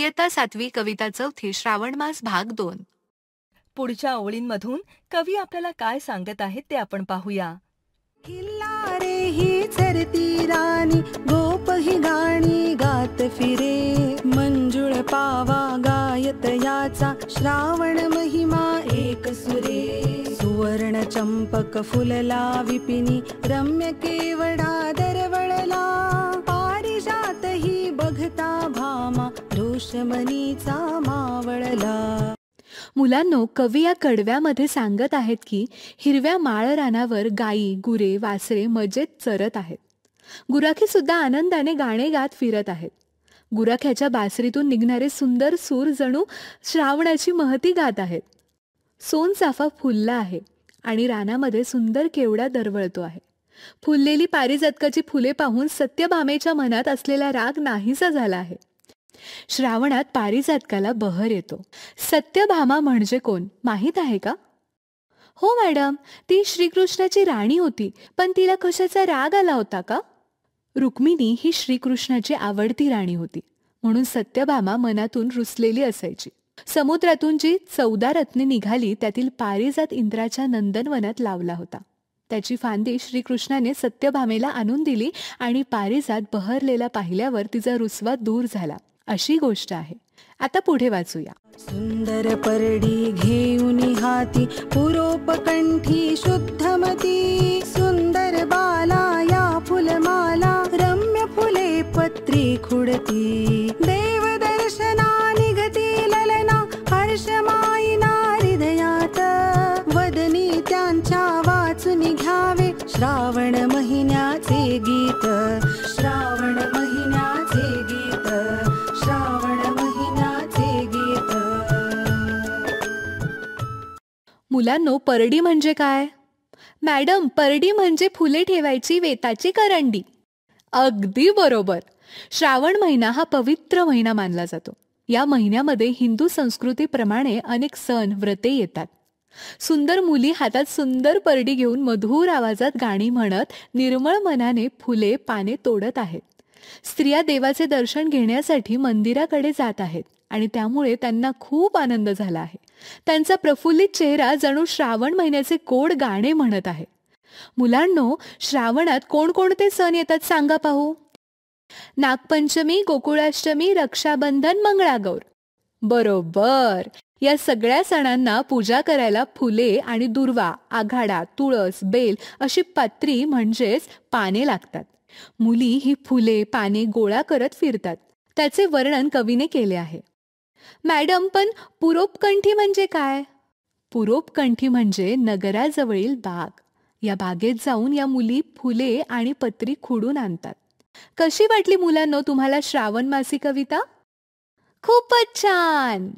इयत्ता 7वी कविता 4थी श्रावण मास भाग 2. पुढच्या ओळींमधून कवी आपल्याला काय सांगत आहेत ते आपण पाहूया. किल्लारे ही चरती राणी, गोप ही गाणी गात फिरे. मंजुळ पावा गायत याचा, श्रावण महिमा एक सुरे. सुवर्ण चंपक फुलला विपिनी, रम्य केवडा दरवळला. पारिजात ही बघता भामा, दोषमनीचा मावळला. मुलांनो, कवी या कडव्यामध्ये सांगत आहेत की हिरव्या माळ रानावर गायी, गुरे, वासरे मजेत चरत आहेत. गुराखी सुद्धा आनंदाने गाणे गात फिरत आहेत. गुराख्याच्या बासरीतून निघणारे सुंदर सूर जणू श्रावणाची महती गात आहेत. सोनचाफा फुलला आहे आणि रानामध्ये सुंदर केवडा दरवळतो आहे. फुललेली पारिजातकाची फुले पाहून सत्यभामेच्या मनात असलेला राग नाहीसा झाला आहे. श्रावणात पारिजातकाला बहर येतो. सत्यभामा म्हणजे कोण माहीत आहे का? हो मॅडम, ती श्रीकृष्णाची राणी होती, पण तिला कशाचा राग आला होता का? रुक्मिणी ही श्रीकृष्णाची आवडती राणी होती, म्हणून सत्यभामा मनातून रुसलेली असायची. समुद्रातून जी 14 रत्ने निघाली त्यातील पारिजात इंद्राच्या नंदनवनात लावला होता. त्याची फांदी श्रीकृष्णाने सत्यभामेला आणून दिली आणि पारिजात बहरलेला पाहिल्यावर तिचा रुसवा दूर झाला, अशी गोष्ट आहे. आता पुढे वाचूया. सुंदर परडी घेऊन हाती, पुरोपकंठी शुद्धमती. सुंदर बाला या फुलमाला, रम्य फुले पत्री खुडती. देव दर्शना निघती ललना, हर्ष माईना हृदयात. वदनी त्यांच्या वाचून घ्यावे, श्रावण महिन्याचे गीत. श्रावण महिन्याचे गीत, श्रावण महिन्याचे गीत. मुलांनो, परडी म्हणजे काय? मॅडम, परडी म्हणजे फुले ठेवायची वेताची करंडी. अगदी बरोबर. श्रावण महिना हा पवित्र महिना मानला जातो. या महिन्यामध्ये हिंदू संस्कृतीप्रमाणे अनेक सण, व्रते येतात. सुंदर मुली हातात सुंदर परडी घेऊन मधुर आवाजात गाणी म्हणत निर्मळ मनाने फुले, पाने तोडत आहेत. स्त्रिया देवाचे दर्शन घेण्यासाठी मंदिराकडे जात आहेत आणि त्यामुळे त्यांना खूप आनंद झाला आहे. त्यांचा प्रफुल्लित चेहरा जणू श्रावण महिन्याचे गोड गाणे म्हणत आहे. मुलांनो, श्रावणात कोणकोणते सण येतात सांगा पाहू? नागपंचमी, गोकुळाष्टमी, रक्षाबंधन, मंगळागौर. बरोबर. या सगळ्या सणांना पूजा करायला फुले आणि दुर्वा, आघाडा, तुळस, बेल अशी पत्री म्हणजेच पाने लागतात. मुली ही फुले, पाने गोळा करत फिरतात. त्याचे वर्णन कवीने केले आहे. मॅडम, पण पुरोपकंठी म्हणजे काय? पुरोपकंठी म्हणजे नगराजवळील बाग. या बागेत जाऊन या मुली फुले आणि पत्री खुडून आणतात. कशी वाटली मुलांनो तुम्हाला श्रावण मासी कविता? खूपच छान.